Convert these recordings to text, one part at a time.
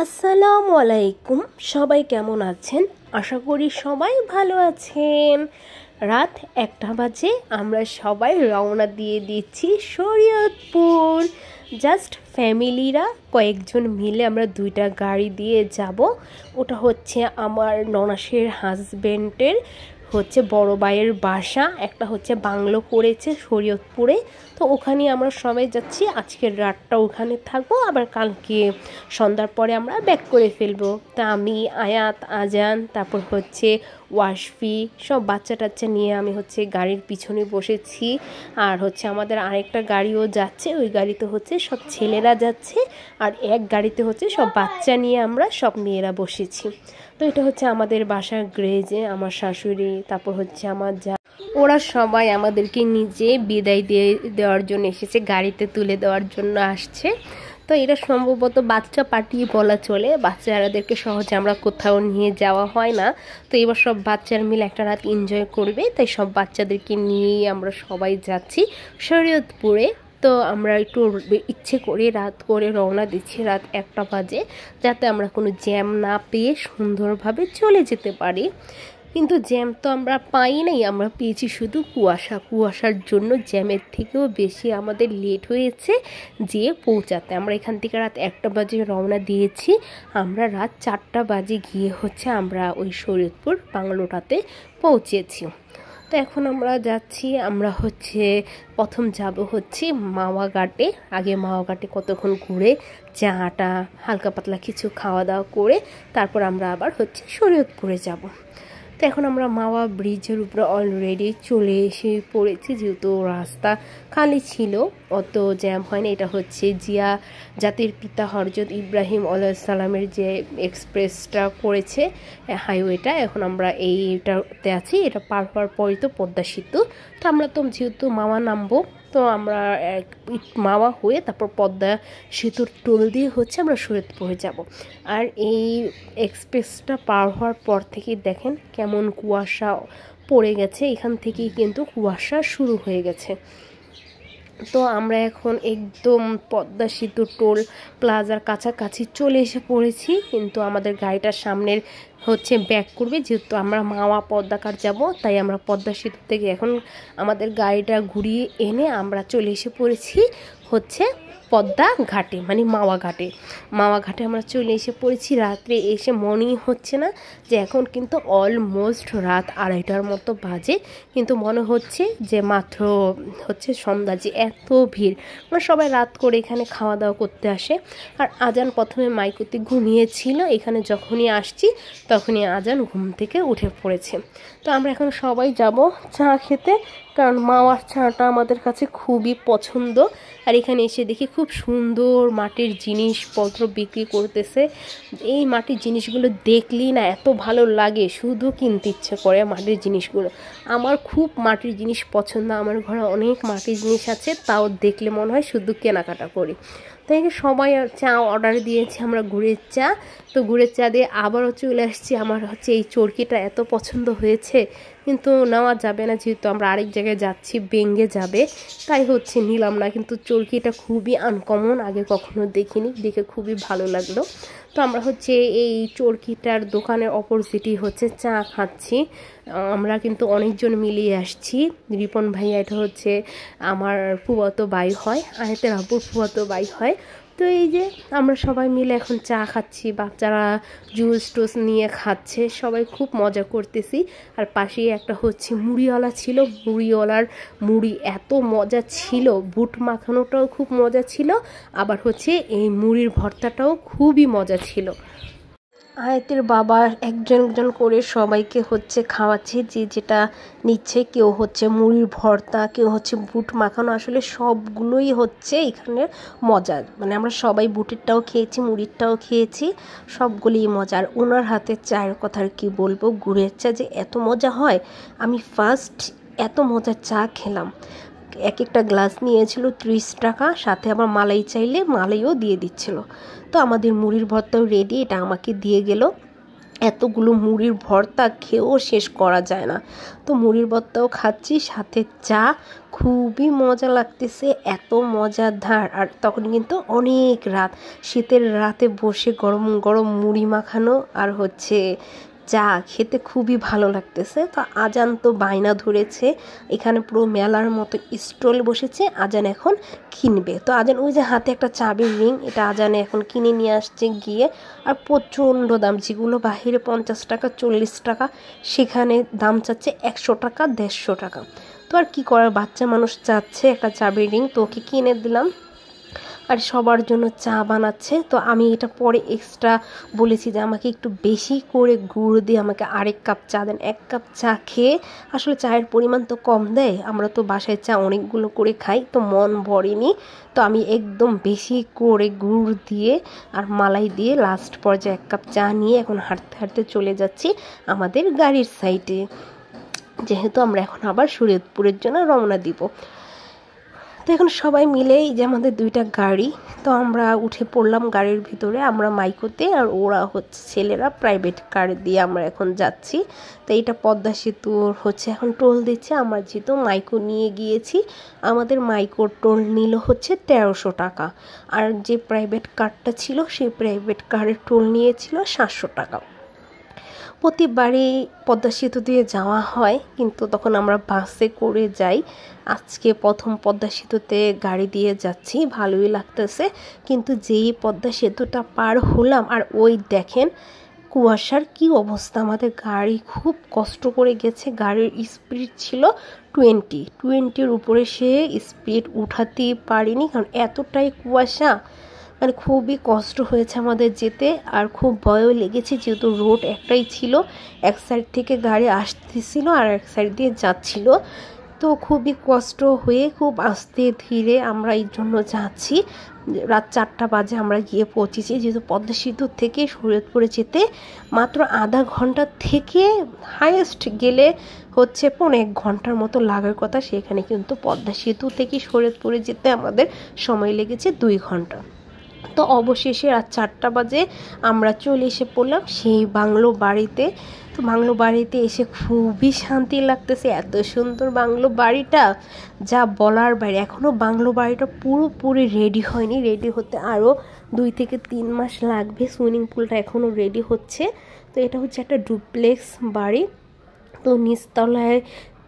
আসসালামু আলাইকুম। সবাই কেমন আছেন? আশা করি সবাই ভালো আছেন। রাত 1টা বাজে, আমরা সবাই রওনা দিয়ে দিচ্ছি শরীয়তপুর। জাস্ট ফ্যামিলিরা কয়েকজন মিলে আমরা 2টা গাড়ি দিয়ে যাব। ওটা হচ্ছে আমার ননাসের হাজবেন্ডের বড় ভাইয়ের বাসা, একটা বাংলো করেছে শরীয়তপুরে। তো ওখানে আমরা সবাই যাচ্ছি। আজকের রাতটা ওখানে থাকবো, আবার কালকে সন্ধ্যার পরে আমরা ব্যাক করে ফেলবো। তা আমি, আয়াত, আজান, তারপর ওয়াশফি, সব বাচ্চা টাচ্চা নিয়ে আমি গাড়ির পিছনে বসেছি। আর আমাদের আরেকটা গাড়িও যাচ্ছে, ওই গাড়িতে সব ছেলেরা যাচ্ছে, আর এক গাড়িতে সব বাচ্চা নিয়ে আমরা সব মেয়েরা বসেছি। তো এটা আমাদের বাসার গ্রেজে আমার শাশুড়ি, তারপর আমার যা, ওরা সবাই আমাদেরকে নিজে বিদায় দেওয়ার জন্য এসেছে, গাড়িতে তুলে দেওয়ার জন্য আসছে। তো এটা সম্ভবত বাচ্চা পার্টি বলা চলে, বাচ্চাদেরকে সহজে আমরা কোথাও নিয়ে যাওয়া হয় না। তো এবার সব বাচ্চারা মিলে একটা রাত এনজয় করবে, তাই সব বাচ্চাদেরকে নিয়েই আমরা সবাই যাচ্ছি শরীয়তপুরে। তো আমরা একটু ইচ্ছে করে রাত করে রওনা দিচ্ছি, রাত 1টা বাজে, যাতে আমরা কোনো জ্যাম না পেয়ে সুন্দরভাবে চলে যেতে পারি। কিন্তু জ্যাম তো আমরা পাই নাই, আমরা পেয়েছি শুধু কুয়াশার জন্য জ্যামের থেকেও বেশি আমাদের লেট হয়েছে যেয়ে পৌঁছাতে। আমরা এখান থেকে রাত 1টা বাজে রওনা দিয়েছি, আমরা রাত 4টা বাজে গিয়ে আমরা ওই শরীয়তপুর বাংলোটাতে পৌঁছেছি। তো এখন আমরা যাচ্ছি, আমরা প্রথম যাব মাওয়া ঘাটে। আগে মাওয়া ঘাটে কতক্ষণ ঘুরে চাটা হালকা পাতলা কিছু খাওয়া দাওয়া করে তারপর আমরা আবার শরীয়তপুরে যাব। তো এখন আমরা মাওয়া ব্রিজের উপরে অলরেডি চলে এসে পড়েছি, যেহেতু রাস্তা খালি ছিল, অত জ্যাম হয়নি। এটা জিয়া জাতির পিতা হযরত ইব্রাহিম আলাইহিস সালামের যে এক্সপ্রেসটা করেছে হাইওয়েটা, এখন আমরা এইটাতে আছি। এটা পার হওয়ার পরই তো পদ্মা সেতু। তো আমরা তো যেহেতু মাওয়া নামবো, তো আমরা মাওয়া হয়ে তারপর পদ্মা সেতুর টোল দিয়ে আমরা শরীয়তপুরে যাব। আর এই এক্সপ্রেসটা পার হওয়ার পর থেকে দেখেন কেমন কুয়াশা পড়ে গেছে, এখান থেকেই কিন্তু কুয়াশা শুরু হয়ে গেছে। তো আমরা এখন একদম পদ্মা সেতু টোল প্লাজার কাছাকাছি চলে এসে পড়েছি, কিন্তু আমাদের গাড়িটার সামনের ব্যাক করবে, যেহেতু আমরা মাওয়া পদ্মাঘাট যাব, তাই আমরা পদ্মা সেতু থেকে এখন আমাদের গাড়িটা ঘুরিয়ে এনে আমরা চলে এসে পড়েছি পদ্মা ঘাটে, মানে মাওয়া ঘাটে আমরা চলে এসে পড়েছি। রাত্রে এসে মনেই হচ্ছে না যে এখন কিন্তু অলমোস্ট রাত 2:30টার মতো বাজে, কিন্তু মনে হচ্ছে যে মাত্র সন্ধ্যা, যে এত ভিড়। আমরা সবাই রাত করে এখানে খাওয়া দাওয়া করতে আসে। আর আজান প্রথমে মাইকুতে ঘুমিয়েছিল, এখানে যখনই আসছি তখনই আজান ঘুম থেকে উঠে পড়েছে। তো আমরা এখন সবাই যাব চা খেতে, কারণ মাওয়ার চাটা আমাদের কাছে খুবই পছন্দ। আর এখানে এসে দেখি খুব সুন্দর মাটির জিনিসপত্র বিক্রি করতেছে। এই মাটির জিনিসগুলো দেখলেই না এত ভালো লাগে, শুধু কিনতে ইচ্ছে করে মাটির জিনিসগুলো। আমার খুব মাটির জিনিস পছন্দ, আমার ঘরে অনেক মাটির জিনিস আছে, তাও দেখলে মনে হয় শুধু কেনাকাটা করি। তাই সবাই চা অর্ডার দিয়েছি আমরা, গুড়ের চা। তো গুড়ের চা দিয়ে আবারও চলে আসছি। আমার এই চরকিটা এত পছন্দ হয়েছে, কিন্তু নেওয়া যাবে না, যেহেতু আমরা আরেক জায়গায় যাচ্ছি, বেঙ্গে যাবে, তাই নিলাম না। কিন্তু চরকিটা খুবই আনকমন, আগে কখনো দেখিনি, দেখে খুবই ভালো লাগলো। তো আমরা এই চরকিটার দোকানের অপোজিটই চা খাচ্ছি। আমরা কিন্তু অনেকজন মিলিয়ে আসছি। রিপন ভাইয়া, এটা আমার ফুফাতো ভাই হয়, আয়াতের আব্বুর ফুফাতো ভাই হয়। তো এই যে আমরা সবাই মিলে এখন চা খাচ্ছি, বাচ্চারা জুস টুস নিয়ে খাচ্ছে, সবাই খুব মজা করতেছি। আর পাশেই একটা মুড়িওয়ালা ছিল, মুড়িওয়ালার মুড়ি এত মজা ছিল, বুট মাখানোটাও খুব মজা ছিল, আবার এই মুড়ির ভর্তাটাও খুবই মজা ছিল। আয়াতের বাবা একজন করে সবাইকে খাওয়াচ্ছে, যে যেটা নিচ্ছে। কেউ মুড়ির ভর্তা, কেউ বুট মাখানো, আসলে সবগুলোই এখানে মজার। মানে আমরা সবাই বুটেরটাও খেয়েছি, মুড়িরটাও খেয়েছি, সবগুলোই মজা। আর ওনার হাতের চায়ের কথা আর কি বলবো, গুড়ের চা যে এত মজা হয়, আমি ফার্স্ট এত মজার চা খেলাম। একটা গ্লাস নিয়েছিল 30 টাকা, সাথে আবার মালাই চাইলে মালাইও দিয়ে দিচ্ছিল। তো আমাদের মুড়ির ভর্তাও রেডি, এটা আমাকে দিয়ে গেল। এতগুলো মুড়ির ভর্তা খেয়েও শেষ করা যায় না। তো মুড়ির ভর্তাও খাচ্ছি, সাথে চা, খুবই মজা লাগতেছে, এত মজাদার। আর তখন কিন্তু অনেক রাত, শীতের রাতে বসে গরম গরম মুড়ি মাখানো আর হচ্ছে চা খেতে খুবই ভালো লাগতেছে। তো আজান তো বায়না ধরেছে, এখানে পুরো মেলার মতো স্টল বসেছে, আজান এখন কিনবে। তো আজান ওই যে হাতে একটা চাবির রিং, এটা আজানে এখন কিনে নিয়ে আসছে গিয়ে। আর প্রচণ্ড দাম, যেগুলো বাহিরে 50 টাকা 40 টাকা, সেখানে দাম চাচ্ছে 100 টাকা 150 টাকা। তো আর কি করার, বাচ্চা মানুষ চাচ্ছে একটা চাবির রিং, তো ওকে কিনে দিলাম। আর সবার জন্য চা বানাচ্ছে। তো আমি এটা পরে এক্সট্রা বলেছি যে আমাকে একটু বেশি করে গুড় দিয়ে আমাকে আরেক কাপ চা দেন। 1 কাপ চা খেয়ে আসলে চায়ের পরিমাণ তো কম দেয়, আমরা তো বাসায় চা অনেকগুলো করে খাই, তো মন ভরেনি। তো আমি একদম বেশি করে গুড় দিয়ে আর মালাই দিয়ে লাস্ট পর্যায়ে 1 কাপ চা নিয়ে এখন হাঁটতে হাঁটতে চলে যাচ্ছি আমাদের গাড়ির সাইডে, যেহেতু আমরা এখন আবার শরীয়তপুরের জন্য রওনা দিব। তো এখন সবাই মিলেই যে আমাদের 2টা গাড়ি, তো আমরা উঠে পড়লাম গাড়ির ভিতরে, আমরা মাইকোতে আর ওরা হচ্ছে ছেলেরা প্রাইভেট কার দিয়ে আমরা এখন যাচ্ছি। তো এইটা পদ্মা সেতুর হচ্ছে এখন টোল দিচ্ছে, আমরা যেহেতু মাইকো নিয়ে গিয়েছি, আমাদের মাইকোর টোল নিল হচ্ছে 1300 টাকা। আর যে প্রাইভেট কারটা ছিল সেই প্রাইভেট কারের টোল নিয়েছিল 700 টাকা। প্রতিবারই পদ্মা সেতু দিয়ে যাওয়া হয়, কিন্তু তখন আমরা বাসে করে যাই। আজকে প্রথম পদ্মা সেতুতে গাড়ি দিয়ে যাচ্ছি, ভালোই লাগতেছে। কিন্তু যেই পদ্মা সেতুটা পার হলাম আর ওই দেখেন কুয়াশার কি অবস্থা, আমাদের গাড়ি খুব কষ্ট করে গেছে। গাড়ির স্পিড ছিল 20-20-এর উপরে, সে স্পিড উঠাতেই পারিনি, কারণ এতটাই কুয়াশা, মানে খুবই কষ্ট হয়েছে আমাদের যেতে। আর খুব ভয়ও লেগেছে, যেহেতু রোড একটাই ছিল, এক সাইড থেকে গাড়ি আসতেছিল আর এক সাইড দিয়ে যাচ্ছিল। তো খুবই কষ্ট হয়ে খুব আস্তে ধীরে আমরা এই জন্য যাচ্ছি। রাত 4টা বাজে আমরা গিয়ে পৌঁছেছি, যেহেতু পদ্মা সেতু থেকে শরীয়তপুরে যেতে মাত্র আধা ঘন্টা থেকে হাইয়েস্ট গেলে হচ্ছে 1.5 ঘন্টার মতো লাগার কথা, সেখানে কিন্তু পদ্মা সেতু থেকে শরীয়তপুরে যেতে আমাদের সময় লেগেছে 2 ঘন্টা। তো অবশেষে রাত 4টা বাজে আমরা চলে এসে পড়লাম সেই বাংলো বাড়িতে। তো বাংলো বাড়িতে এসে খুবই শান্তি লাগতেছে, এত সুন্দর বাংলো বাড়িটা যা বলার বাইরে। এখনও বাংলো বাড়িটা পুরোপুরি রেডি হয়নি, রেডি হতে আরও 2 থেকে 3 মাস লাগবে। সুইমিং পুলটা এখনও রেডি হচ্ছে। তো এটা হচ্ছে একটা ডুপ্লেক্স বাড়ি। তো নিচতলায়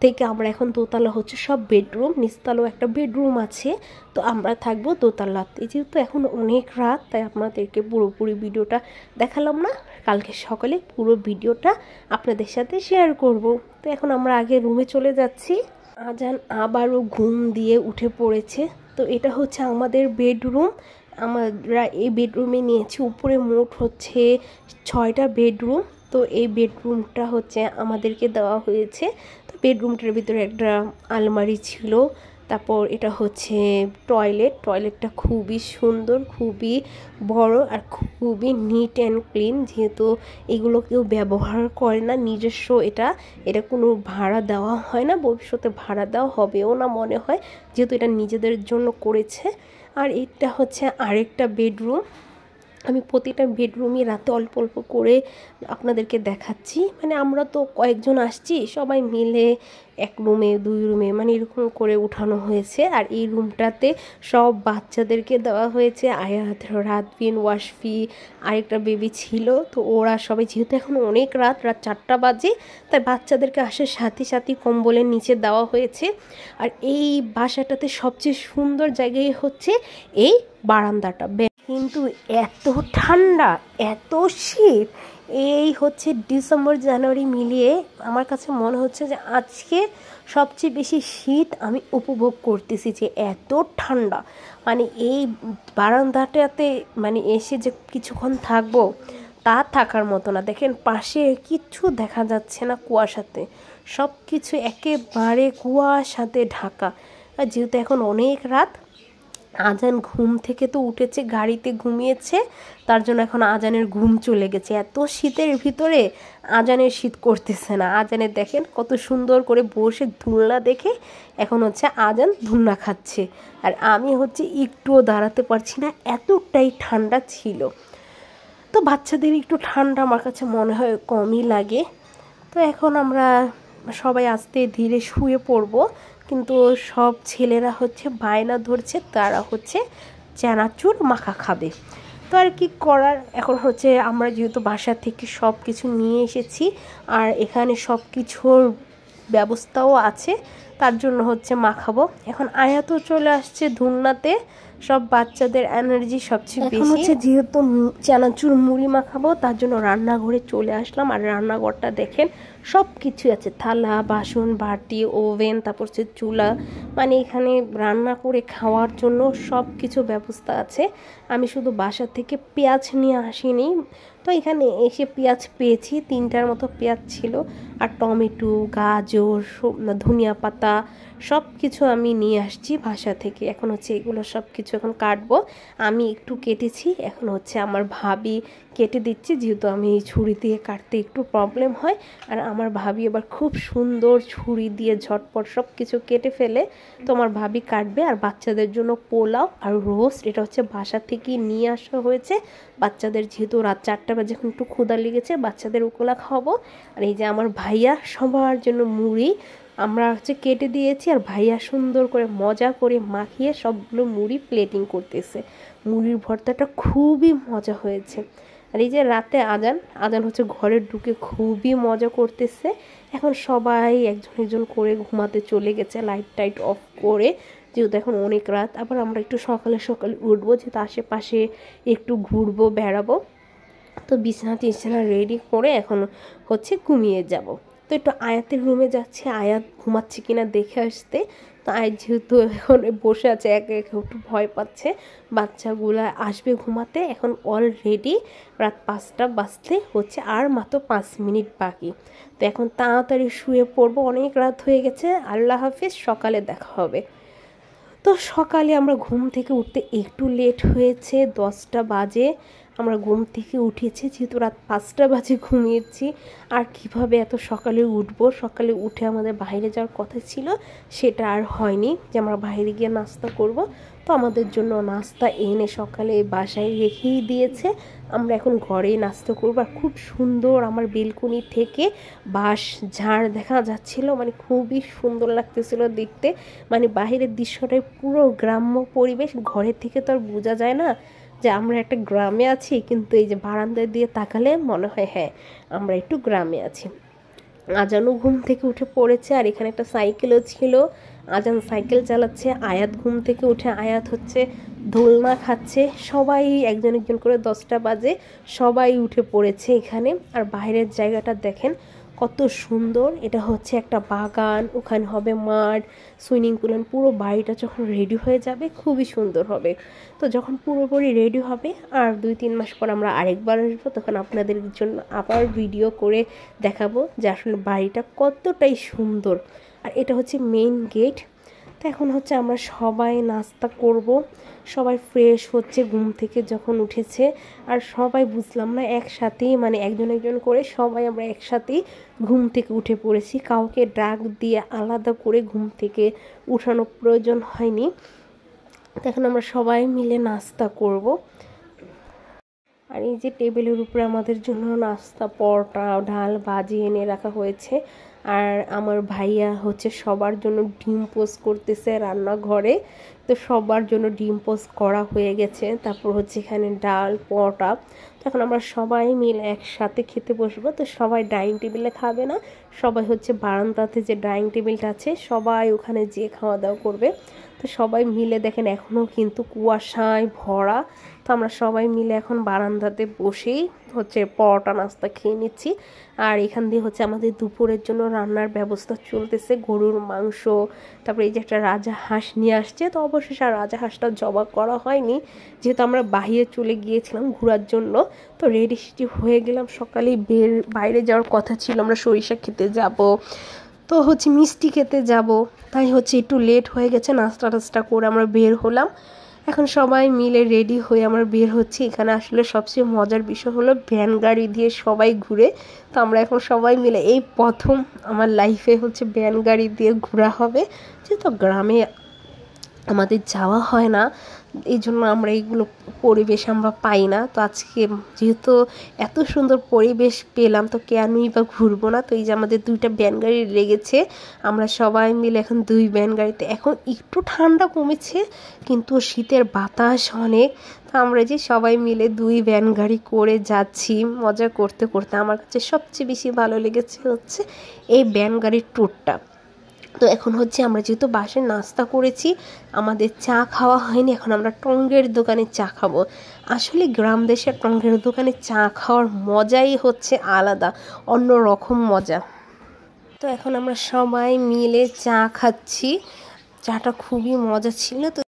থেকে আমরা এখন দোতলা হচ্ছে সব বেডরুম, নিচতলাও একটা বেডরুম আছে। তো আমরা থাকবো দোতলাতে, যেহেতু এখন অনেক রাত, তাই আপনাদেরকে পুরোপুরি ভিডিওটা দেখালাম না, কালকে সকালে পুরো ভিডিওটা আপনাদের সাথে শেয়ার করব। তো এখন আমরা আগে রুমে চলে যাচ্ছি। আজান আবারও ঘুম দিয়ে উঠে পড়েছে। তো এটা হচ্ছে আমাদের বেডরুম, আমরা এই বেডরুমে নিয়েছি। উপরে মোট হচ্ছে 6টা বেডরুম। তো এই বেডরুমটা হচ্ছে আমাদেরকে দেওয়া হয়েছে। তো বেডরুমটার ভিতরে একটা আলমারি ছিল, তারপর এটা হচ্ছে টয়লেটটা খুবই সুন্দর, খুবই বড় আর খুবই নিট অ্যান্ড ক্লিন। যেহেতু এগুলো কেউ ব্যবহার করে না, নিজস্ব এটা কোনো ভাড়া দেওয়া হয় না, ভবিষ্যতে ভাড়া দেওয়া হবেও না মনে হয়, যেহেতু এটা নিজেদের জন্য করেছে। আর এটা হচ্ছে আরেকটা বেডরুম। আমি প্রতিটা বেডরুমই রাতে অল্প অল্প করে আপনাদেরকে দেখাচ্ছি, মানে আমরা তো কয়েকজন আসছি, সবাই মিলে 1 রুমে 2 রুমে মানে এরকম করে উঠানো হয়েছে। আর এই রুমটাতে সব বাচ্চাদেরকে দেওয়া হয়েছে, আয়াত, রাতবিন, ওয়াশফি, আরেকটা বেবি ছিল। তো ওরা সবাই, যেহেতু এখন অনেক রাত 4টা বাজে, তাই বাচ্চাদেরকে আসার সাথে সাথে কম্বলের নিচে দেওয়া হয়েছে। আর এই বাসাটাতে সবচেয়ে সুন্দর জায়গায় হচ্ছে এই বারান্দাটা, কিন্তু এত ঠান্ডা এত শীত, এই হচ্ছে ডিসেম্বর জানুয়ারি মিলিয়ে আমার কাছে মনে হচ্ছে যে আজকে সবচেয়ে বেশি শীত আমি উপভোগ করতেছি, যে এত ঠান্ডা। মানে এই বারান্দাটাতে মানে এসে যে কিছুক্ষণ থাকবো তা থাকার মতো না। দেখেন পাশে কিচ্ছু দেখা যাচ্ছে না, কুয়াশাতে সব কিছু একেবারে কুয়াশাতে ঢাকা। আর যেহেতু এখন অনেক রাত, আজান ঘুম থেকে তো উঠেছে, গাড়িতে ঘুমিয়েছে, তার জন্য এখন আজানের ঘুম চলে গেছে। এত শীতের ভিতরে আজানের শীত করতেছে না। আজানের দেখেন কত সুন্দর করে বসে ধুলনা দেখে এখন হচ্ছে আজান ধুলনা খাচ্ছে, আর আমি হচ্ছে একটুও দাঁড়াতে পারছি না, এতটাই ঠান্ডা ছিল। তো বাচ্চাদের একটু ঠান্ডা আমার কাছে মনে হয় কমই লাগে। তো এখন আমরা সবাই আস্তে ধীরে শুয়ে পড়বো, কিন্তু সব ছেলেরা হচ্ছে বায়না ধরছে, তারা হচ্ছে চানাচুর মাখা খাবে। তো আর কি করার, এখন হচ্ছে আমরা যেহেতু বাসা থেকে সব কিছু নিয়ে এসেছি আর এখানে সব কিছুর ব্যবস্থাও আছে, তার জন্য হচ্ছে মাখাবো। এখন আয়াতও চলে আসছে ধুলনাতে, সব বাচ্চাদের এনার্জি সবচেয়ে বেশি হচ্ছে, যেহেতু চানাচুর মুড়ি মাখাবো তার জন্য রান্নাঘরে চলে আসলাম। আর রান্নাঘরটা দেখেন সব কিছু আছে, থালা বাসন বাটি ওভেন, তারপর হচ্ছে চুলা, মানে এখানে রান্না করে খাওয়ার জন্য সব কিছু ব্যবস্থা আছে। আমি শুধু বাসা থেকে পেঁয়াজ নিয়ে আসিনি, তো এখানে এসে পেঁয়াজ পেয়েছি, 3টার মতো পেঁয়াজ ছিল, আর টমেটো গাজর ধনিয়া পাতা সব কিছু আমি নিয়ে আসছি বাসা থেকে। এখন হচ্ছে এগুলো সব কিছু এখন কাটবো, আমি একটু কেটেছি, এখন হচ্ছে আমার ভাবি কেটে দিচ্ছি, যেহেতু আমি ছুরি দিয়ে কাটতে একটু প্রবলেম হয়। আর আমার ভাবি আবার খুব সুন্দর ছুরি দিয়ে ঝটপট সব কিছু কেটে ফেলে, তো আমার ভাবি কাটবে। আর বাচ্চাদের জন্য পোলাও আর রোস্ট, এটা হচ্ছে বাসা থেকেই নিয়ে আসা হয়েছে। বাচ্চাদের যেহেতু রাত 4টা বাজে, এখন একটু ক্ষুধা লেগেছে, বাচ্চাদের ওগুলা খাওয়াবো। আর এই যে আমার ভাইয়া সবার জন্য মুড়ি আমরা হচ্ছে কেটে দিয়েছি, আর ভাইয়া সুন্দর করে মজা করে মাখিয়ে সবগুলো মুড়ি প্লেটিং করতেছে। মুড়ির ভর্তাটা খুবই মজা হয়েছে। আর এই যে রাতে আজান হচ্ছে ঘরে ঢুকে খুবই মজা করতেছে। এখন সবাই একজন একজন করে ঘুমাতে চলে গেছে, লাইট টাইট অফ করে, যেহেতু এখন অনেক রাত। আবার আমরা একটু সকালে সকালে উঠবো, যেহেতু আশেপাশে একটু ঘুরবো বেড়াবো। তো বিছানা টিছানা রেডি করে এখন হচ্ছে ঘুমিয়ে যাব। তো একটু আয়াতের রুমে যাচ্ছি, আয়াত ঘুমাচ্ছে কিনা দেখে আসতে। তো আয়াত যেহেতু এখন বসে আছে একা একা, একটু ভয় পাচ্ছে, বাচ্চাগুলা আসবে ঘুমাতে। এখন অলরেডি রাত 5টা বাজতে হচ্ছে আর মাত্র 5 মিনিট বাকি। তো এখন তাড়াতাড়ি শুয়ে পড়বো, অনেক রাত হয়ে গেছে। আল্লাহ হাফিজ, সকালে দেখা হবে। তো সকালে আমরা ঘুম থেকে উঠতে একটু লেট হয়েছে, 10টা বাজে আমরা ঘুম থেকে উঠেছি, যেহেতু রাত 5টা বাজে ঘুমিয়েছি। আর কিভাবে এত সকালে উঠবো, সকালে উঠে আমাদের বাইরে যাওয়ার কথা ছিল, সেটা আর হয়নি যে আমরা বাইরে গিয়ে নাস্তা করব। তো আমাদের জন্য নাস্তা এনে সকালে বাসায় রেখেই দিয়েছে, আমরা এখন ঘরেই নাস্তা করবো। আর খুব সুন্দর আমার বেলকনি থেকে বাঁশ ঝাড় দেখা যাচ্ছিল, মানে খুবই সুন্দর লাগতেছিল দেখতে, মানে বাইরের দৃশ্যটাই পুরো গ্রাম্য পরিবেশ। ঘরের থেকে তো আর বোঝা যায় না যে আমরা একটা গ্রামে আছি, কিন্তু এই যে বারান্দায় দিয়ে তাকালে মনে হয় হ্যাঁ আমরা একটু গ্রামে আছি। আজানও ঘুম থেকে উঠে পড়েছে, আর এখানে একটা সাইকেলও ছিল, আজান সাইকেল চালাচ্ছে। আয়াত ঘুম থেকে উঠে আয়াত হচ্ছে দোলনা খাচ্ছে। সবাই একজন একজন করে 10টা বাজে সবাই উঠে পড়েছে এখানে। আর বাইরের জায়গাটা দেখেন কত সুন্দর, এটা হচ্ছে একটা বাগান, ওখানে হবে মাঠ, সুইমিং পুল। পুরো বাড়িটা যখন রেডি হয়ে যাবে খুবই সুন্দর হবে। তো যখন পুরোপুরি রেডি হবে আর 2-3 মাস পর আমরা আরেকবার আসবো, তখন আপনাদের জন্য আবার ভিডিও করে দেখাবো যে আসলে বাড়িটা কতটাই সুন্দর। আর এটা হচ্ছে মেইন গেট। তো এখন হচ্ছে আমরা সবাই নাস্তা করব, সবাই ফ্রেশ হচ্ছে ঘুম থেকে যখন উঠেছে। আর সবাই বুঝলাম না একসাথেই, মানে একজন একজন করে সবাই আমরা একসাথেই ঘুম থেকে উঠে পড়েছি, কাউকে ডাক দিয়ে আলাদা করে ঘুম থেকে উঠানোর প্রয়োজন হয়নি। তো এখন আমরা সবাই মিলে নাস্তা করব। আর এই যে টেবিলের উপরে আমাদের জন্য নাস্তা, পরোটা ডাল ভাজি এনে রাখা হয়েছে। আর আমার ভাইয়া হচ্ছে সবার জন্য ডিম পোস্ট করতেছে রান্নাঘরে। তো সবার জন্য ডিম পোস্ট করা হয়ে গেছে, তারপর হচ্ছে এখানে ডাল পরোটা। তখন আমরা সবাই মিলে একসাথে খেতে বসবো। তো সবাই ডাইনিং টেবিলে খাবে না, সবাই হচ্ছে বারান্দাতে যে ডাইনিং টেবিলটা আছে সবাই ওখানে যেয়ে খাওয়া দাওয়া করবে। তো সবাই মিলে দেখেন এখনও কিন্তু কুয়াশায় ভরা। তো আমরা সবাই মিলে এখন বারান্দাতে বসেই হচ্ছে পরোটা নাস্তা খেয়ে নিচ্ছি। আর এখান দিয়ে হচ্ছে আমাদের দুপুরের জন্য রান্নার ব্যবস্থা চলতেছে, গরুর মাংস, তারপরে এই যে একটা রাজা হাঁস নিয়ে আসছে। তো অবশেষে আর রাজা হাঁসটা জবাই করা হয়নি, যেহেতু আমরা বাইরে চলে গিয়েছিলাম ঘোরার জন্য। তো রেডি সেডি হয়ে গেলাম, সকালেই বাইরে যাওয়ার কথা ছিল, আমরা সরিষা খেতে যাব, তো হচ্ছে মিষ্টি খেতে যাব, তাই হচ্ছে একটু লেট হয়ে গেছে। নাস্তা টাস্তা করে আমরা বের হলাম, এখন সবাই মিলে রেডি হয়ে আমরা বের হচ্ছি। এখানে আসলে সবচেয়ে মজার বিষয় হলো ভ্যান গাড়ি দিয়ে সবাই ঘুরে। তো আমরা এখন সবাই মিলে এই প্রথম আমার লাইফে হচ্ছে ভ্যান গাড়ি দিয়ে ঘোরা হবে, যেহেতু গ্রামে আমাদের যাওয়া হয় না। এই জন্য আমরা এইগুলো পরিবেশ আমরা পাই না। তো আজকে যেহেতু এত সুন্দর পরিবেশ পেলাম তো কেনই বা ঘুরবো না। তো এই যে আমাদের 2টা ভ্যান গাড়ি লেগেছে, আমরা সবাই মিলে এখন 2 ভ্যান গাড়িতে। এখন একটু ঠান্ডা কমেছে কিন্তু শীতের বাতাস অনেক। তো আমরা যে সবাই মিলে 2 ভ্যান গাড়ি করে যাচ্ছি মজা করতে করতে। আমার কাছে সবচেয়ে বেশি ভালো লেগেছে হচ্ছে এই ভ্যান গাড়ির ট্যুরটা। তো এখন হচ্ছে আমরা যেহেতু বাসে নাস্তা করেছি, আমাদের চা খাওয়া হয়নি, এখন আমরা টঙ্গের দোকানে চা খাবো। আসলে গ্রাম দেশের টঙ্গের দোকানে চা খাওয়ার মজাই হচ্ছে আলাদা, অন্য রকম মজা। তো এখন আমরা সবাই মিলে চা খাচ্ছি, চাটা খুবই মজা ছিল। তো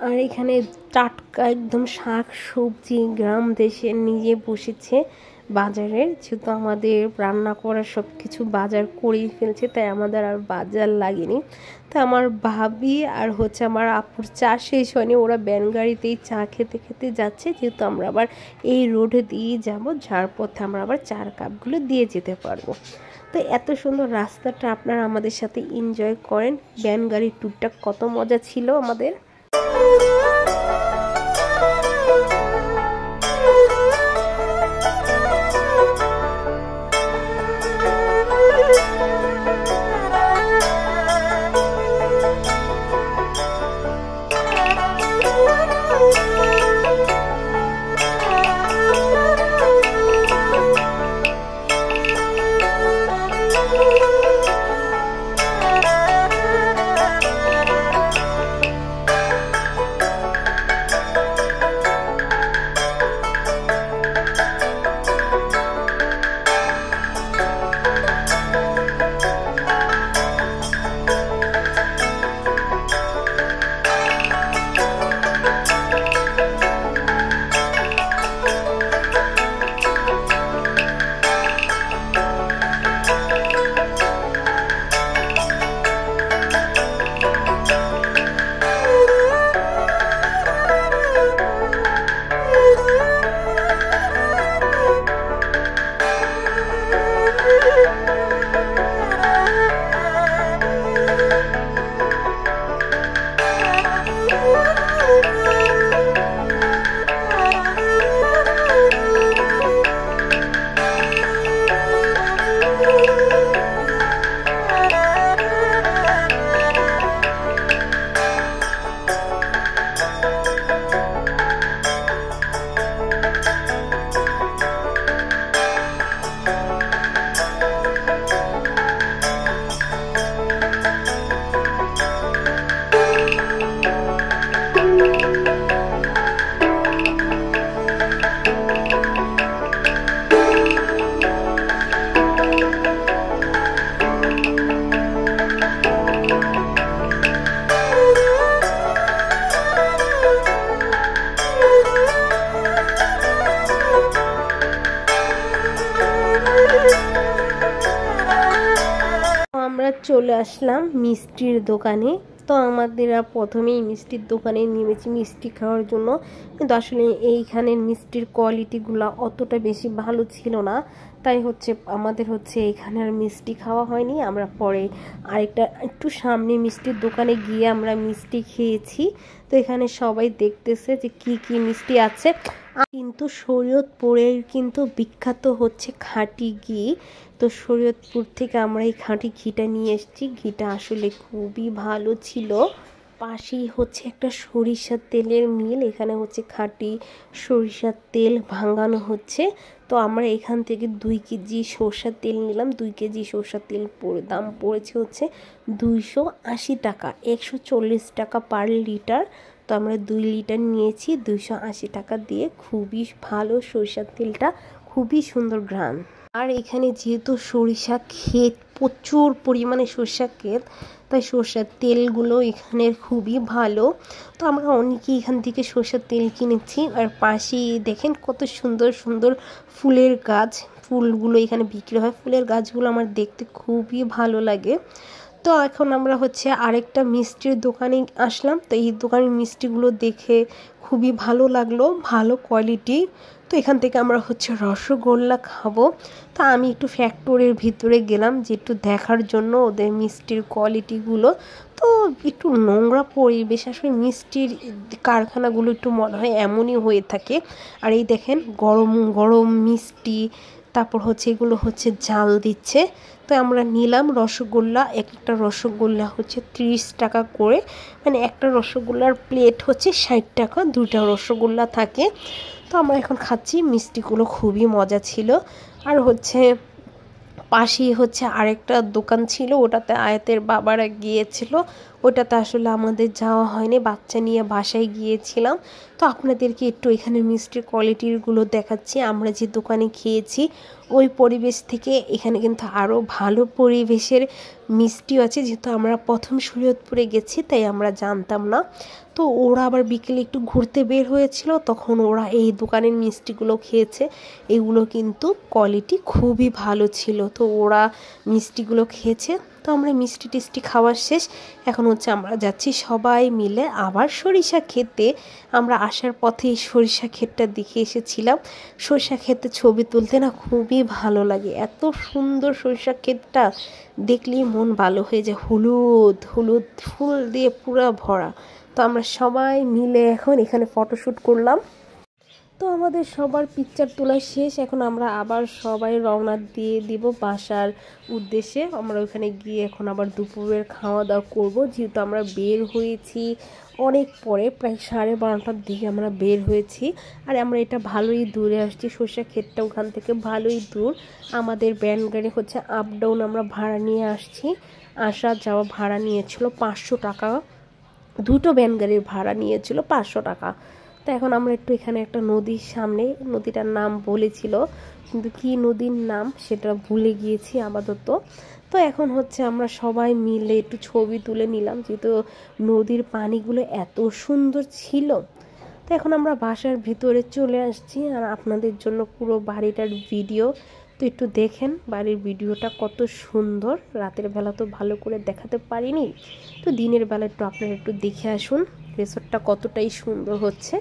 আর এখানে টাটকা একদম শাক সবজি গ্রাম দেশে নিয়ে বসেছে বাজারে। যেহেতু আমাদের রান্না করার সব কিছু বাজার করেই ফেলছে, তাই আমাদের আর বাজার লাগেনি। তো আমার ভাবি আর হচ্ছে আমার আপুর চা শেষ হয়নি, ওরা ভ্যান গাড়িতেই চা খেতে খেতে যাচ্ছে। যেহেতু আমরা আবার এই রোডে দিয়ে যাব, যার পথে আমরা আবার চার কাপগুলো দিয়ে যেতে পারবো। তো এত সুন্দর রাস্তাটা আপনারা আমাদের সাথে এনজয় করেন। ভ্যান গাড়ির ট্যুরটা কত মজা ছিল আমাদের। আমরা চলে আসলাম মিষ্টির দোকানে। তো আমাদের প্রথমেই মিষ্টির দোকানে নেমেছি মিষ্টি খাওয়ার জন্য, কিন্তু আসলে এইখানের মিষ্টির কোয়ালিটিগুলো অতটা বেশি ভালো ছিল না, তাই হচ্ছে আমাদের হচ্ছে এখানে আর মিষ্টি খাওয়া হয়নি। আমরা পরে আরেকটা একটু সামনে মিষ্টির দোকানে গিয়ে আমরা মিষ্টি খেয়েছি। তো এখানে সবাই দেখতেছে যে কি কি মিষ্টি আছে। কিন্তু শরীয়তপুরের কিন্তু বিখ্যাত হচ্ছে খাঁটি ঘি। তো শরীয়তপুর থেকে আমরা এই খাঁটি ঘিটা নিয়ে এসেছি, ঘিটা আসলে খুবই ভালো ছিল। পাশেই হচ্ছে একটা সরিষার তেলের মিল, এখানে হচ্ছে খাঁটি সরিষার তেল ভাঙানো হচ্ছে। তো আমরা এখান থেকে 2 কেজি সরষার তেল নিলাম। 2 কেজি সরষার তেল দাম পড়েছে হচ্ছে 280 টাকা, 140 টাকা পার লিটার। তো আমরা 2 লিটার নিয়েছি 280 টাকা দিয়ে। খুবই ভালো সরিষার তেলটা, খুবই সুন্দর ঘ্রাণ। আর এখানে যেহেতু সরিষা ক্ষেত, প্রচুর পরিমাণে সরিষা ক্ষেত, তাই সরষের তেলগুলো এখানের খুবই ভালো। তো আমরা অনেকেই এখান থেকে সরষের তেল কিনেছি। আর পাশেই দেখেন কত সুন্দর সুন্দর ফুলের গাছ, ফুলগুলো এখানে বিক্রি হয়। ফুলের গাছগুলো আমার দেখতে খুবই ভালো লাগে। তো এখন আমরা হচ্ছে আরেকটা মিষ্টির দোকানে আসলাম। তো এই দোকানের মিষ্টিগুলো দেখে খুবই ভালো লাগলো, ভালো কোয়ালিটি। তো এখান থেকে আমরা হচ্ছে রসগোল্লা খাবো। তা আমি একটু ফ্যাক্টরির ভিতরে গেলাম যে একটু দেখার জন্য ওদের মিষ্টির কোয়ালিটিগুলো। তো একটু নোংরা পরিবেশ, আসলে মিষ্টির কারখানাগুলো একটু মনে হয় এমনই হয়ে থাকে। আর এই দেখেন গরম গরম মিষ্টি, তারপর হচ্ছে এগুলো হচ্ছে জাল দিচ্ছে। তো আমরা নিলাম রসগোল্লা, একটা রসগোল্লা হচ্ছে 30 টাকা করে, মানে একটা রসগোল্লার প্লেট হচ্ছে 60 টাকা, দুটা রসগোল্লা থাকে। তো আমরা এখন খাচ্ছি, মিষ্টিগুলো খুবই মজা ছিল। আর হচ্ছে পাশেই হচ্ছে আরেকটা দোকান ছিল, ওটাতে আয়াতের বাবারা গিয়েছিল, ওটাতে আসলে আমাদের যাওয়া হয়নি, বাচ্চা নিয়ে বাসায় গিয়েছিলাম। তো আপনাদেরকে একটু এখানে মিষ্টির কোয়ালিটিগুলো দেখাচ্ছি। আমরা যে দোকানে খেয়েছি ওই পরিবেশ থেকে এখানে কিন্তু আরও ভালো পরিবেশের মিষ্টিও আছে, যেহেতু আমরা প্রথম শরীয়তপুরে গেছি তাই আমরা জানতাম না। তো ওরা আবার বিকেলে একটু ঘুরতে বের হয়েছিল, তখন ওরা এই দোকানের মিষ্টিগুলো খেয়েছে। এগুলো কিন্তু কোয়ালিটি খুবই ভালো ছিল, তো ওরা মিষ্টিগুলো খেয়েছে। তো আমরা মিষ্টি টিষ্টি খাওয়া শেষ, এখন হচ্ছে আমরা যাচ্ছি সবাই মিলে আবার সরিষা খেতে। আমরা আসার পথে এই সরিষা ক্ষেতটা দেখে এসেছিলাম। সরিষা ক্ষেতে ছবি তুলতে না খুবই ভালো লাগে, এত সুন্দর সরিষা ক্ষেতটা দেখলেই মন ভালো হয়ে যায়, হলুদ হলুদ ফুল দিয়ে পুরো ভরা। তো আমরা সবাই মিলে এখন এখানে ফটোশ্যুট করলাম। তো আমাদের সবার পিকচার তোলা শেষ, এখন আমরা আবার সবাই রওনা দিয়ে দিব বাসার উদ্দেশ্যে। আমরা ওখানে গিয়ে এখন আবার দুপুরের খাওয়া দাওয়া করবো, যেহেতু আমরা বের হয়েছি অনেক পরে, প্রায় 12:30টার দিকে আমরা বের হয়েছি। আর আমরা এটা ভালোই দূরে আসছি, সরিষা ক্ষেতটা ওখান থেকে ভালোই দূর। আমাদের ভ্যান গাড়ি হচ্ছে আপ ডাউন আমরা ভাড়া নিয়ে আসছি, আসা যাওয়া ভাড়া নিয়েছিল 500 টাকা, দুটো ভ্যান গাড়ির ভাড়া নিয়েছিল 500 টাকা। তো এখন আমরা একটু এখানে একটা নদীর সামনে, নদীটার নাম বলেছিল কিন্তু কি নদীর নাম সেটা ভুলে গিয়েছি আপাতত। তো এখন হচ্ছে আমরা সবাই মিলে একটু ছবি তুলে নিলাম, যেহেতু নদীর পানিগুলো এত সুন্দর ছিল। তো এখন আমরা বাসার ভিতরে চলে আসছি, আর আপনাদের জন্য পুরো বাড়িটার ভিডিও তো একটু দেখেন, বাড়ির ভিডিওটা কত সুন্দর। রাতের বেলা তো ভালো করে দেখাতে পারিনি, তো দিনের বেলা একটু আপনারা একটু দেখে আসুন রিসোর্টটা কতটাই সুন্দর হচ্ছে।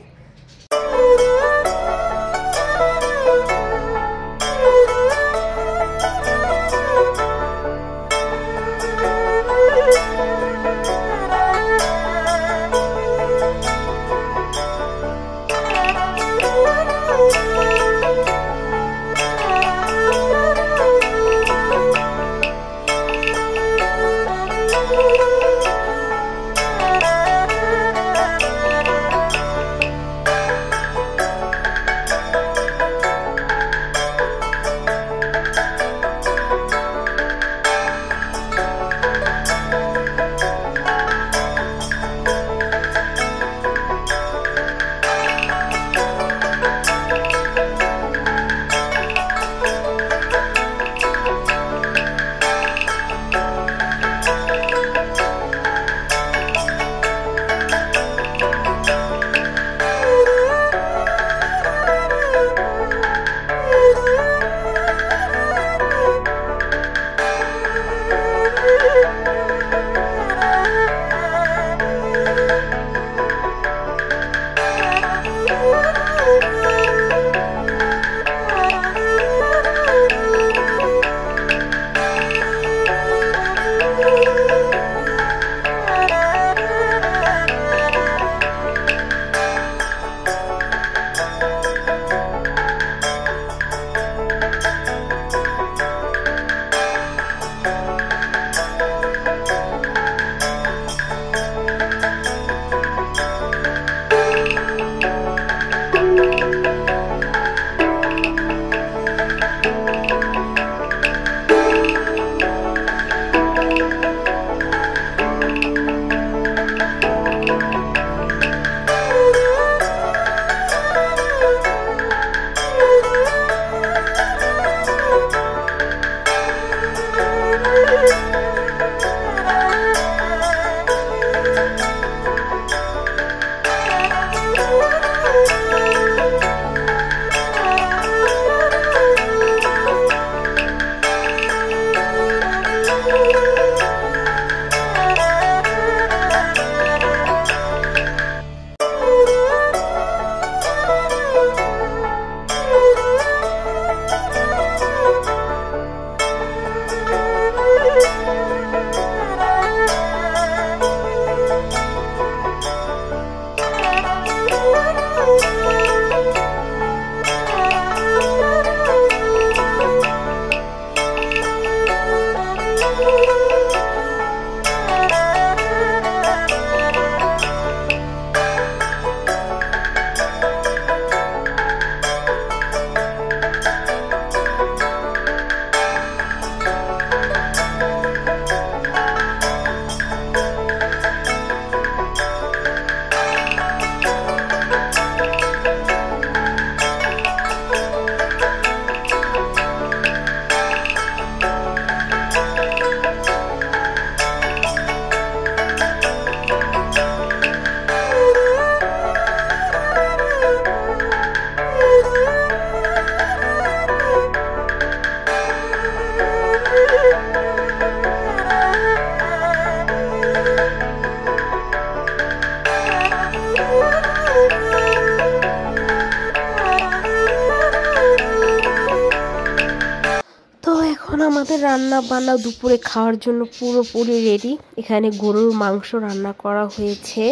আমাদের রান্না বান্না দুপুরে খাওয়ার জন্য পুরোপুরি রেডি। এখানে গরুর মাংস রান্না করা হয়েছে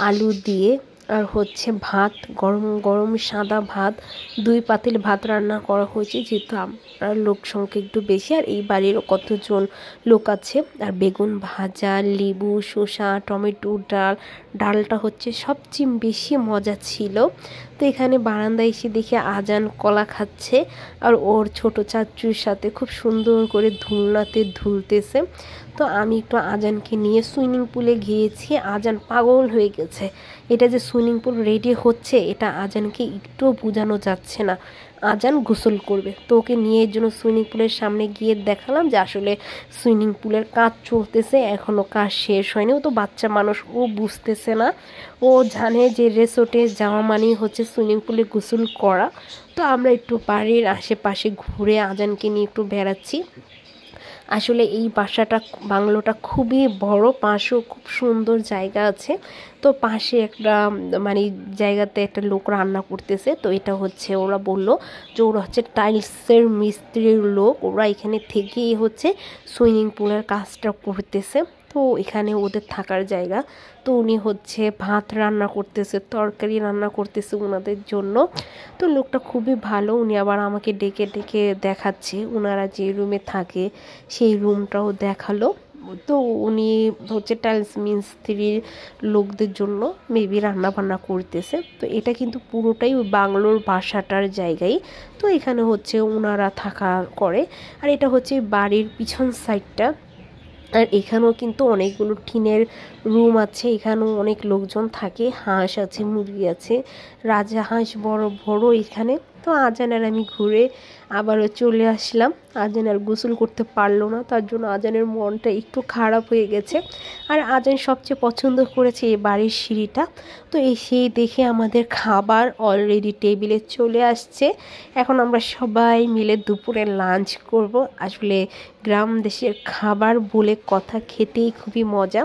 আলু দিয়ে, আর হচ্ছে ভাত, গরম গরম সাদা ভাত, 2 পাতিল ভাত রান্না করা হয়েছে, যেহেতু আমরা লোক সংখ্যা একটু বেশি আর এই বাড়িরও কতজন লোক আছে। আর বেগুন ভাজা, লেবু, শসা, টমেটো, ডালটা হচ্ছে সবচেয়ে বেশি মজা ছিল। তো এখানে বারান্দায় এসে দেখে আজান কলা খাচ্ছে, আর ওর ছোট চাচুর সাথে খুব সুন্দর করে ধুলনাতে ধুলতেছে। তো আমি একটু আজানকে নিয়ে সুইমিং পুলে গিয়েছি। আজান পাগল হয়ে গেছে, এটা যে সুইমিং পুল রেডি হচ্ছে এটা আজানকে একটুও বোঝানো যাচ্ছে না। আজান গোসল করবে, তো ওকে নিয়ে এর জন্য সুইমিং পুলের সামনে গিয়ে দেখালাম যে আসলে সুইমিং পুলের কাজ চলতেছে, এখনও কাজ শেষ হয়নি। ও তো বাচ্চা মানুষ, ও বুঝতেছে না। ও জানে যে রিসোর্টে যাওয়া মানেই হচ্ছে সুইমিং পুলে গোসল করা। তো আমরা একটু বাড়ির আশেপাশে ঘুরে আজানকে নিয়ে একটু বেড়াচ্ছি। আসলে এই বাংলোটা খুবই বড়, পাশেও খুব সুন্দর জায়গা আছে। তো পাশে একটা মানে জায়গাতে একটা লোক রান্না করতেছে। তো এটা হচ্ছে ওরা বলল যে ওরা হচ্ছে টাইলসের মিস্ত্রির লোক, ওরা এখানে থেকেই হচ্ছে সুইমিং পুলের কাজটা করতেছে। তো এখানে ওদের থাকার জায়গা। তো উনি হচ্ছে ভাত রান্না করতেছে, তরকারি রান্না করতেছে ওনাদের জন্য। তো লোকটা খুবই ভালো, উনি আবার আমাকে ডেকে ডেকে দেখাচ্ছে ওনারা যে রুমে থাকে সেই রুমটাও দেখালো। তো উনি হচ্ছে টাইলস মিস্ত্রির লোকদের জন্য মেবি রান্না বান্না করতেছে। তো এটা কিন্তু পুরোটাই ওই বাংলোর বাসাটার জায়গায়। তো এখানে হচ্ছে ওনারা থাকা করে। আর এটা হচ্ছে বাড়ির পিছন সাইডটা। আর এখানেও কিন্তু অনেকগুলো টিনের রুম আছে, এখানেও অনেক লোকজন থাকে, হাঁস আছে, মুরগি আছে, রাজা হাঁস বড় বড় এখানে। তো আজানের আমি ঘুরে আবারও চলে আসলাম। আজান আর গোসল করতে পারলো না, তার জন্য আজানের মনটা একটু খারাপ হয়ে গেছে। আর আজান সবচেয়ে পছন্দ করেছে এই বাড়ির সিঁড়িটা। তো সেই দেখে আমাদের খাবার অলরেডি টেবিলে চলে আসছে। এখন আমরা সবাই মিলে দুপুরে লাঞ্চ করব। আসলে গ্রাম দেশের খাবার বলে কথা, খেতেই খুবই মজা।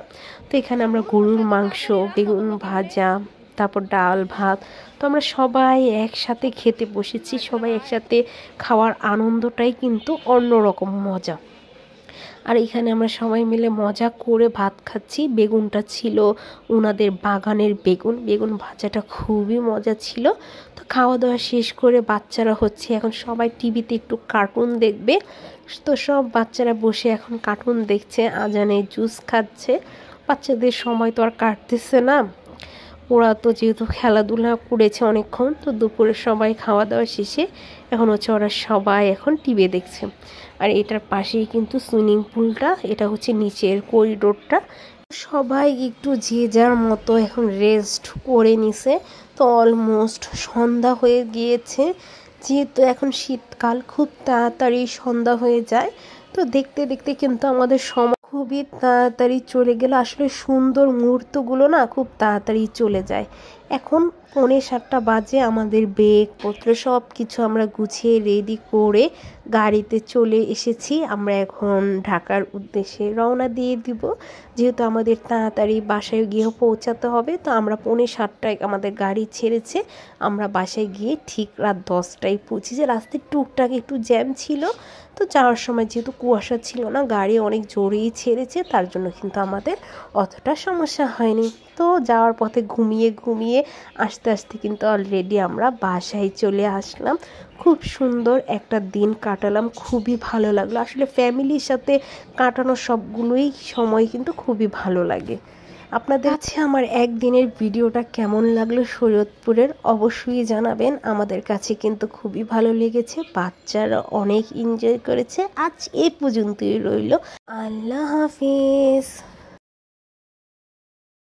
তো এখানে আমরা গরুর মাংস, বেগুন ভাজা, তারপর ডাল ভাত, তো আমরা সবাই একসাথে খেতে বসেছি। সবাই একসাথে খাওয়ার আনন্দটাই কিন্তু অন্যরকম মজা। আর এখানে আমরা সবাই মিলে মজা করে ভাত খাচ্ছি। বেগুনটা ছিল ওনাদের বাগানের বেগুন ভাজাটা খুবই মজা ছিল। তো খাওয়া দাওয়া শেষ করে বাচ্চারা হচ্ছে এখন সবাই টিভিতে একটু কার্টুন দেখবে। তো সব বাচ্চারা বসে এখন কার্টুন দেখছে, আজানে জুস খাচ্ছে। বাচ্চাদের সময় তো আর কাটতেছে না, ওরা তো যেহেতু খেলাধুলা করেছে অনেকক্ষণ। তো দুপুরে সবাই খাওয়া দাওয়া শেষে এখন হচ্ছে ওরা সবাই এখন টিভি দেখছে। আর এটার পাশেই কিন্তু সুইমিং পুলটা, এটা হচ্ছে নিচের করিডোরটা। সবাই একটু যে যার মতো এখন রেস্ট করে নিছে। তো অলমোস্ট সন্ধ্যা হয়ে গিয়েছে, যেহেতু এখন শীতকাল খুব তাড়াতাড়ি সন্ধ্যা হয়ে যায়। তো দেখতে দেখতে কিন্তু আমাদের সময় খুবই তাড়াতাড়ি চলে গেল। আসলে সুন্দর মুহূর্তগুলো না খুব তাড়াতাড়ি চলে যায়। এখন 6:45 বাজে, আমাদের ব্যাগপত্র সব কিছু আমরা গুছিয়ে রেডি করে গাড়িতে চলে এসেছি। আমরা এখন ঢাকার উদ্দেশ্যে রওনা দিয়ে দিব, যেহেতু আমাদের তাড়াতাড়ি বাসায় গিয়ে পৌঁছাতে হবে। তো আমরা 7:45 আমাদের গাড়ি ছেড়েছে, আমরা বাসায় গিয়ে ঠিক রাত 10টায় পৌঁছেছি। রাস্তায় টুকটাক একটু জ্যাম ছিল, তো যাওয়ার সময় যেহেতু কুয়াশা ছিল না, গাড়ি অনেক জোরেই ছেড়েছে, তার জন্য কিন্তু আমাদের অতটা সমস্যা হয়নি। তো যাওয়ার পথে ঘুমিয়ে আস্তে আস্তে কিন্তু অলরেডি আমরা বাসায় চলে আসলাম। খুব সুন্দর একটা দিন কাটালাম, খুবই ভালো লাগলো। আসলে ফ্যামিলির সাথে কাটানো সবগুলোই সময় কিন্তু খুবই ভালো লাগে। আপনাদের কাছে আমার একদিনের ভিডিওটা কেমন লাগলো শরীয়তপুরের অবশ্যই জানাবেন। আমাদের কাছে কিন্তু খুবই ভালো লেগেছে, বাচ্চারা অনেক এনজয় করেছে। আজ এই পর্যন্তই রইল, আল্লাহ হাফিজ।